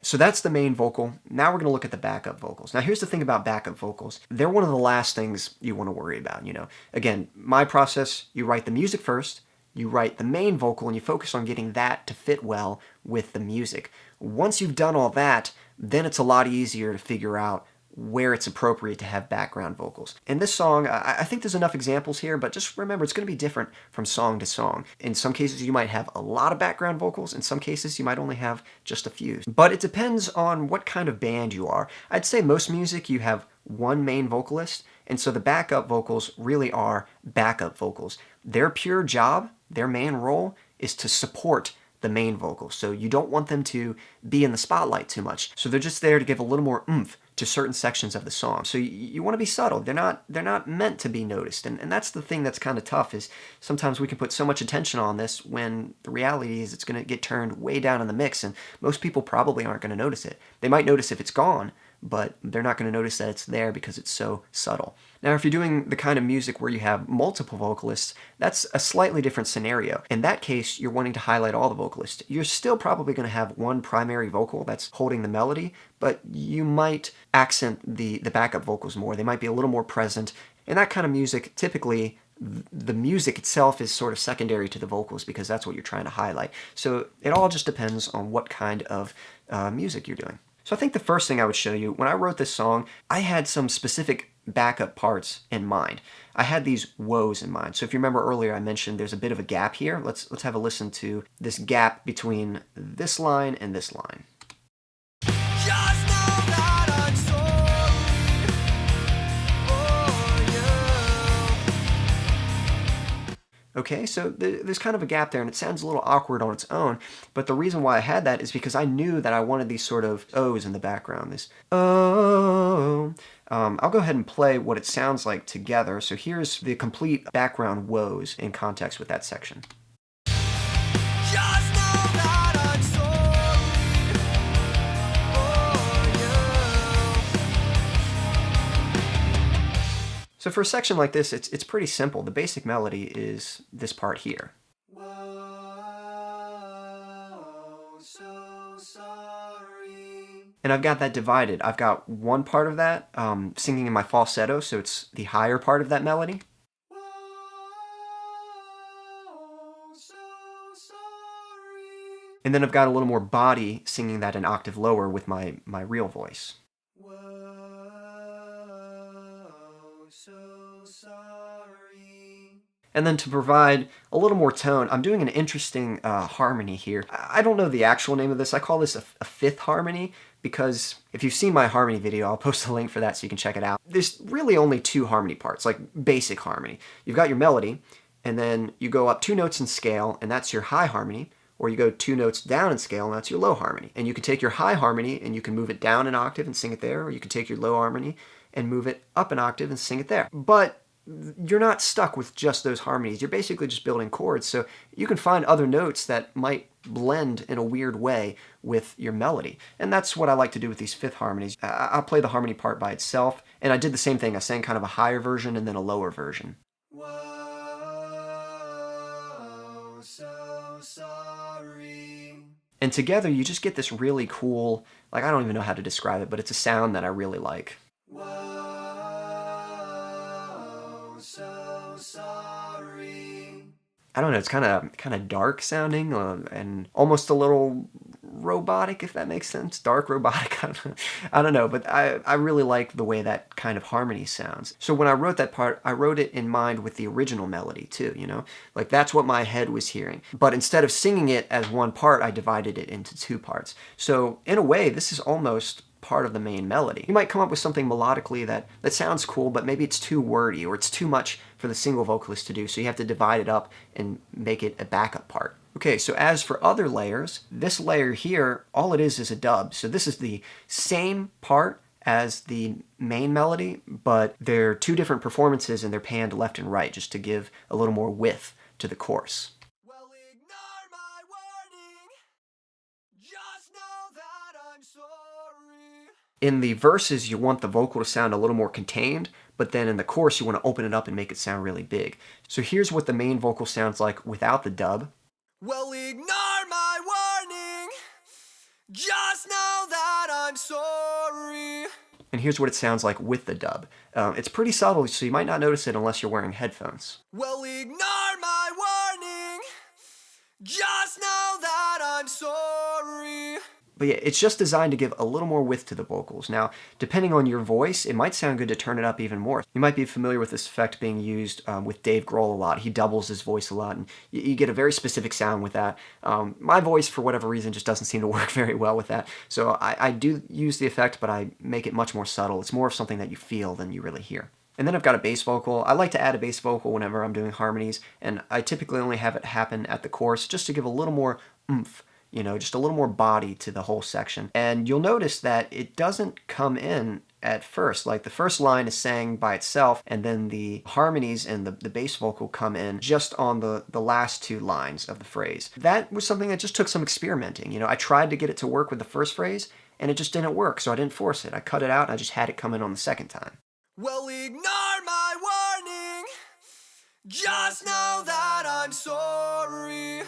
So that's the main vocal. Now we're going to look at the backup vocals. Now here's the thing about backup vocals. They're one of the last things you want to worry about, you know. Again, my process, you write the music first, you write the main vocal, and you focus on getting that to fit well with the music. Once you've done all that, then it's a lot easier to figure out where it's appropriate to have background vocals. In this song, I think there's enough examples here, but just remember it's going to be different from song to song. In some cases you might have a lot of background vocals, in some cases you might only have just a few. But it depends on what kind of band you are. I'd say most music you have one main vocalist, and so the backup vocals really are backup vocals. Their pure job, their main role, is to support the main vocals. So you don't want them to be in the spotlight too much. So they're just there to give a little more oomph to certain sections of the song. So you want to be subtle. They're not meant to be noticed. And that's the thing that's kind of tough, is sometimes we can put so much attention on this when the reality is it's going to get turned way down in the mix, and most people probably aren't going to notice it. They might notice if it's gone, but they're not going to notice that it's there because it's so subtle. Now, if you're doing the kind of music where you have multiple vocalists, that's a slightly different scenario. In that case, you're wanting to highlight all the vocalists. You're still probably going to have one primary vocal that's holding the melody, but you might accent the backup vocals more. They might be a little more present. In that kind of music, typically, the music itself is sort of secondary to the vocals because that's what you're trying to highlight. So it all just depends on what kind of music you're doing. So I think the first thing I would show you, when I wrote this song, I had some specific backup parts in mind. I had these woes in mind. So if you remember earlier, I mentioned there's a bit of a gap here. Let's have a listen to this gap between this line and this line. Just know that I'm sorry for you. Okay, so there's kind of a gap there, and it sounds a little awkward on its own, but the reason why I had that is because I knew that I wanted these sort of O's in the background, this oh. I'll go ahead and play what it sounds like together. So here's the complete background woes in context with that section. Just know that I'm sorry for you. So for a section like this, it's pretty simple. The basic melody is this part here. Whoa, so sorry. And I've got that divided. I've got one part of that singing in my falsetto, so it's the higher part of that melody. Whoa, so sorry. And then I've got a little more body singing that an octave lower with my real voice. So sorry. And then to provide a little more tone, I'm doing an interesting harmony here. I don't know the actual name of this. I call this a fifth harmony because if you've seen my harmony video, I'll post a link for that so you can check it out. There's really only two harmony parts, like basic harmony. You've got your melody, and then you go up 2 notes in scale, and that's your high harmony, or you go 2 notes down in scale, and that's your low harmony. And you can take your high harmony and you can move it down an octave and sing it there, or you can take your low harmony and move it up an octave and sing it there. But you're not stuck with just those harmonies. You're basically just building chords, so you can find other notes that might blend in a weird way with your melody. And that's what I like to do with these fifth harmonies. I'll play the harmony part by itself, and I did the same thing. I sang kind of a higher version and then a lower version. Whoa, so sorry. And together you just get this really cool, like, I don't even know how to describe it, but it's a sound that I really like. Whoa, so sorry. I don't know, it's kind of dark sounding and almost a little robotic, if that makes sense. Dark, robotic, I don't know, but I really like the way that kind of harmony sounds. So when I wrote that part, I wrote it in mind with the original melody too, you know? Like that's what my head was hearing. But instead of singing it as one part, I divided it into 2 parts. So in a way, this is almost part of the main melody. You might come up with something melodically that sounds cool, but maybe it's too wordy or it's too much for the single vocalist to do, so you have to divide it up and make it a backup part. Okay, so as for other layers, this layer here, all it is a dub. So this is the same part as the main melody, but they're 2 different performances and they're panned left and right just to give a little more width to the chorus. Well, ignore my warning. Just know that I'm sorry. In the verses, you want the vocal to sound a little more contained, but then in the chorus, you want to open it up and make it sound really big. So here's what the main vocal sounds like without the dub. Well, ignore my warning. Just know know that I'm sorry. And here's what it sounds like with the dub. It's pretty subtle, so you might not notice it unless you're wearing headphones. Well, ignore my warning. Just know that I'm sorry. But yeah, it's just designed to give a little more width to the vocals. Now, depending on your voice, it might sound good to turn it up even more. You might be familiar with this effect being used with Dave Grohl a lot. He doubles his voice a lot, and you get a very specific sound with that. My voice, for whatever reason, just doesn't seem to work very well with that. So I do use the effect, but I make it much more subtle. It's more of something that you feel than you really hear. And then I've got a bass vocal. I like to add a bass vocal whenever I'm doing harmonies, and I typically only have it happen at the chorus just to give a little more oomph. You know, just a little more body to the whole section. And you'll notice that it doesn't come in at first. Like the first line is sang by itself, and then the harmonies and the bass vocal come in just on the last two lines of the phrase. That was something that just took some experimenting. You know, I tried to get it to work with the first phrase, and it just didn't work, so I didn't force it. I cut it out, and I just had it come in on the second time. Well, ignore my warning. Just know that I'm sorry.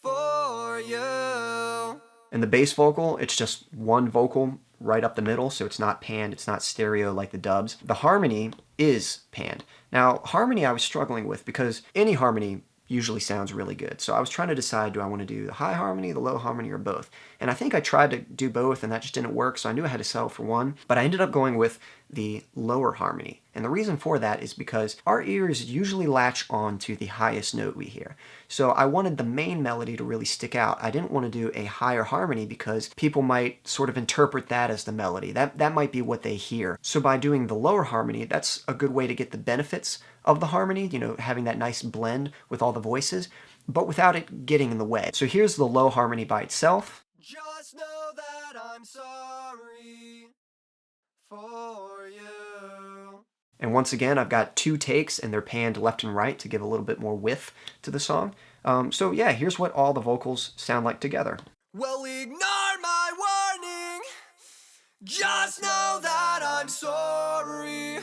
For you. And the bass vocal, it's just one vocal right up the middle, so it's not panned, it's not stereo like the dubs. The harmony is panned. Now, harmony I was struggling with because any harmony usually sounds really good. So I was trying to decide, do I want to do the high harmony, the low harmony, or both? And I think I tried to do both, and that just didn't work, so I knew I had to settle for one. But I ended up going with the lower harmony. And the reason for that is because our ears usually latch on to the highest note we hear. So I wanted the main melody to really stick out. I didn't want to do a higher harmony because people might sort of interpret that as the melody. That might be what they hear. So by doing the lower harmony, that's a good way to get the benefits of the harmony, you know, having that nice blend with all the voices, but without it getting in the way. So here's the low harmony by itself. Just know that I'm sorry for you. And once again, I've got two takes, and they're panned left and right to give a little bit more width to the song. So yeah, here's what all the vocals sound like together. Well, ignore my warning. Just know that I'm sorry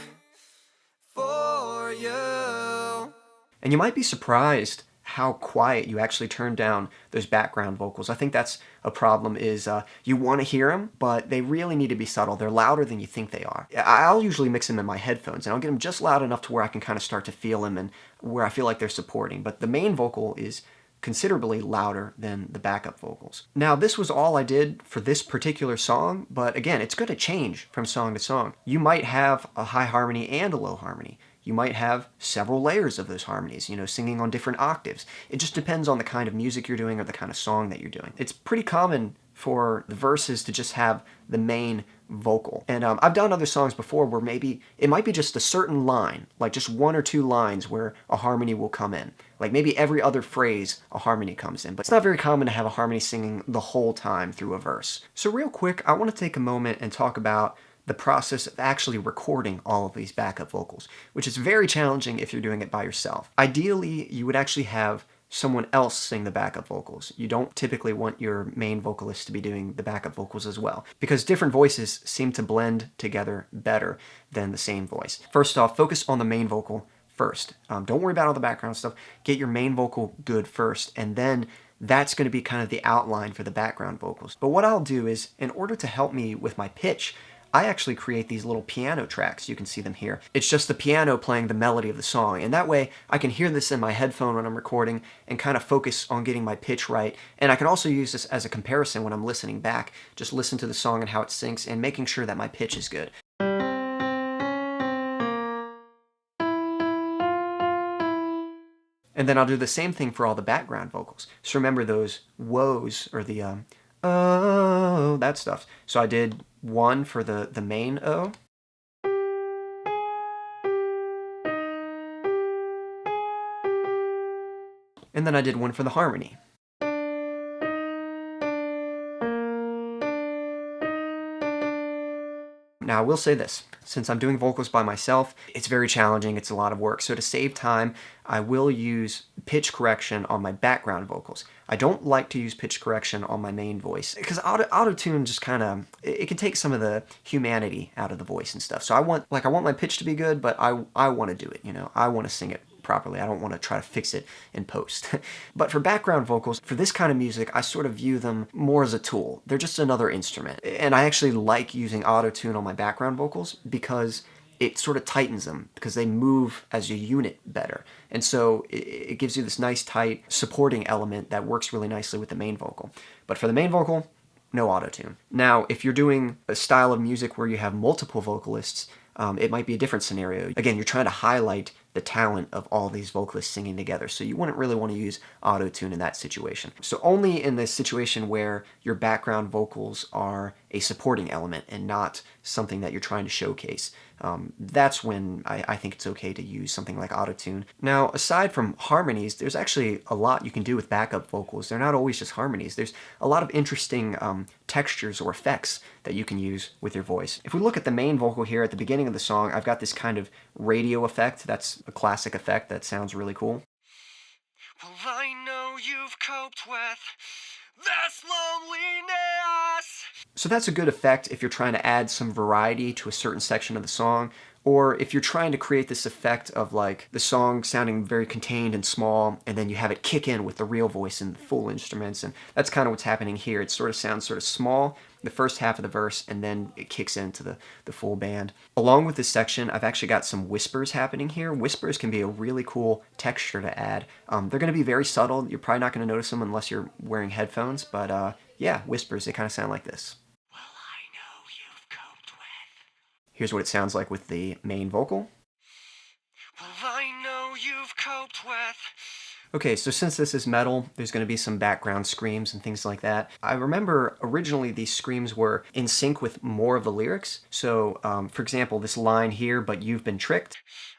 for you. And you might be surprised how quiet you actually turn down those background vocals. I think that's a problem is you want to hear them, but they really need to be subtle. They're louder than you think they are. I'll usually mix them in my headphones, and I'll get them just loud enough to where I can kind of start to feel them and where I feel like they're supporting. But the main vocal is considerably louder than the backup vocals. Now, this was all I did for this particular song, but again, it's going to change from song to song. You might have a high harmony and a low harmony. You might have several layers of those harmonies, you know, singing on different octaves. It just depends on the kind of music you're doing or the kind of song that you're doing. It's pretty common for the verses to just have the main vocal. And I've done other songs before where maybe it might be just a certain line, like just one or two lines where a harmony will come in. Like maybe every other phrase a harmony comes in, but it's not very common to have a harmony singing the whole time through a verse. So real quick, I want to take a moment and talk about the process of actually recording all of these backup vocals, which is very challenging if you're doing it by yourself. Ideally, you would actually have someone else sing the backup vocals. You don't typically want your main vocalist to be doing the backup vocals as well, because different voices seem to blend together better than the same voice. First off, focus on the main vocal first. Don't worry about all the background stuff. Get your main vocal good first, and then that's going to be kind of the outline for the background vocals. But what I'll do is, in order to help me with my pitch, I actually create these little piano tracks. You can see them here. It's just the piano playing the melody of the song, and that way I can hear this in my headphone when I'm recording and kind of focus on getting my pitch right. And I can also use this as a comparison when I'm listening back. Just listen to the song and how it syncs and making sure that my pitch is good. And then I'll do the same thing for all the background vocals. So remember those woes, or the oh, that stuff. So I did one for the main O. And then I did one for the harmony. Now, I will say this, since I'm doing vocals by myself, it's very challenging, it's a lot of work, so to save time, I will use pitch correction on my background vocals. I don't like to use pitch correction on my main voice, because auto-tune just kind of, it can take some of the humanity out of the voice and stuff. So I want my pitch to be good, but I want to do it, you know, I want to sing it properly. I don't want to try to fix it in post. But for background vocals, for this kind of music, I sort of view them more as a tool. They're just another instrument. And I actually like using auto-tune on my background vocals because it sort of tightens them, because they move as a unit better. And so it gives you this nice tight supporting element that works really nicely with the main vocal. But for the main vocal, no auto-tune. Now, if you're doing a style of music where you have multiple vocalists, it might be a different scenario. Again, you're trying to highlight the talent of all these vocalists singing together, so you wouldn't really want to use auto-tune in that situation. So only in the situation where your background vocals are a supporting element and not something that you're trying to showcase, that's when I think it's okay to use something like auto-tune. Now, aside from harmonies, there's actually a lot you can do with backup vocals. They're not always just harmonies. There's a lot of interesting textures or effects that you can use with your voice. If we look at the main vocal here at the beginning of the song, I've got this kind of radio effect. That's a classic effect that sounds really cool. Well, I know you've coped with this loneliness. So that's a good effect if you're trying to add some variety to a certain section of the song, or if you're trying to create this effect of like the song sounding very contained and small, and then you have it kick in with the real voice and full instruments, and that's kind of what's happening here. It sort of sounds sort of small, the first half of the verse, and then it kicks into the full band. Along with this section, I've actually got some whispers happening here. Whispers can be a really cool texture to add. They're going to be very subtle. You're probably not going to notice them unless you're wearing headphones, but yeah, whispers, they kind of sound like this. Well, I know you've coped with. Here's what it sounds like with the main vocal. Well, I know you've coped with. Okay, so since this is metal, there's going to be some background screams and things like that. I remember originally these screams were in sync with more of the lyrics. So, for example, this line here, "But you've been tricked."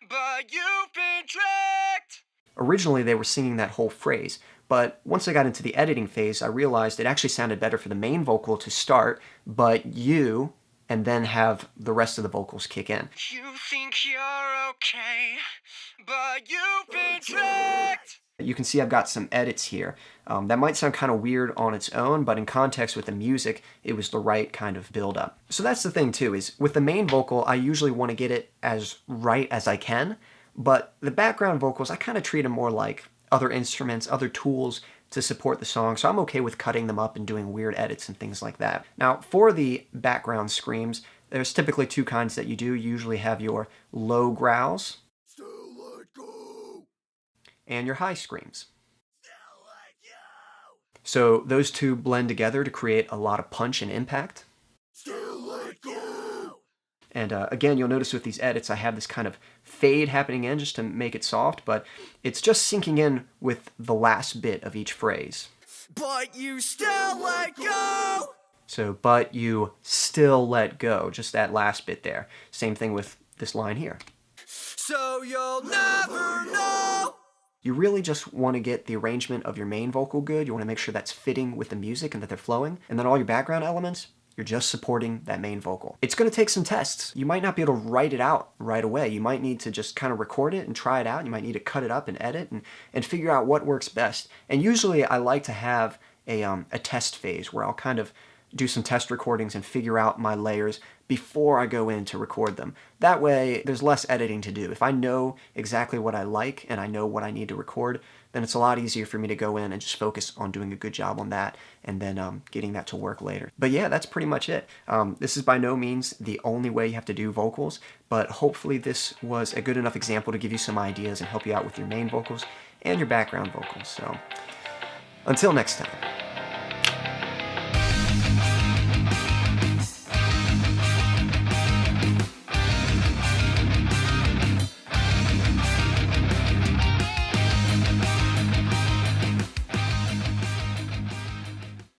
But you've been tricked. Originally, they were singing that whole phrase. But once I got into the editing phase, I realized it actually sounded better for the main vocal to start, "But you," and then have the rest of the vocals kick in. You think you're okay, but you've been tricked. You can see I've got some edits here. That might sound kind of weird on its own, but in context with the music, it was the right kind of build-up. So that's the thing too, is with the main vocal, I usually want to get it as right as I can, but the background vocals, I kind of treat them more like other instruments, other tools to support the song, so I'm okay with cutting them up and doing weird edits and things like that. Now, for the background screams, there's typically two kinds that you do. You usually have your low growls and your high screams. So those two blend together to create a lot of punch and impact. And again, you'll notice with these edits, I have this kind of fade happening in just to make it soft, but it's just sinking in with the last bit of each phrase. But you still let go. So, but you still let go, just that last bit there. Same thing with this line here. So you'll never know. You really just want to get the arrangement of your main vocal good. You want to make sure that's fitting with the music and that they're flowing. And then all your background elements, you're just supporting that main vocal. It's going to take some tests. You might not be able to write it out right away. You might need to just kind of record it and try it out. You might need to cut it up and edit and figure out what works best. And usually I like to have a test phase where I'll kind of do some test recordings and figure out my layers before I go in to record them. That way, there's less editing to do. If I know exactly what I like and I know what I need to record, then it's a lot easier for me to go in and just focus on doing a good job on that and then getting that to work later. But yeah, that's pretty much it. This is by no means the only way you have to do vocals, but hopefully this was a good enough example to give you some ideas and help you out with your main vocals and your background vocals. So, until next time.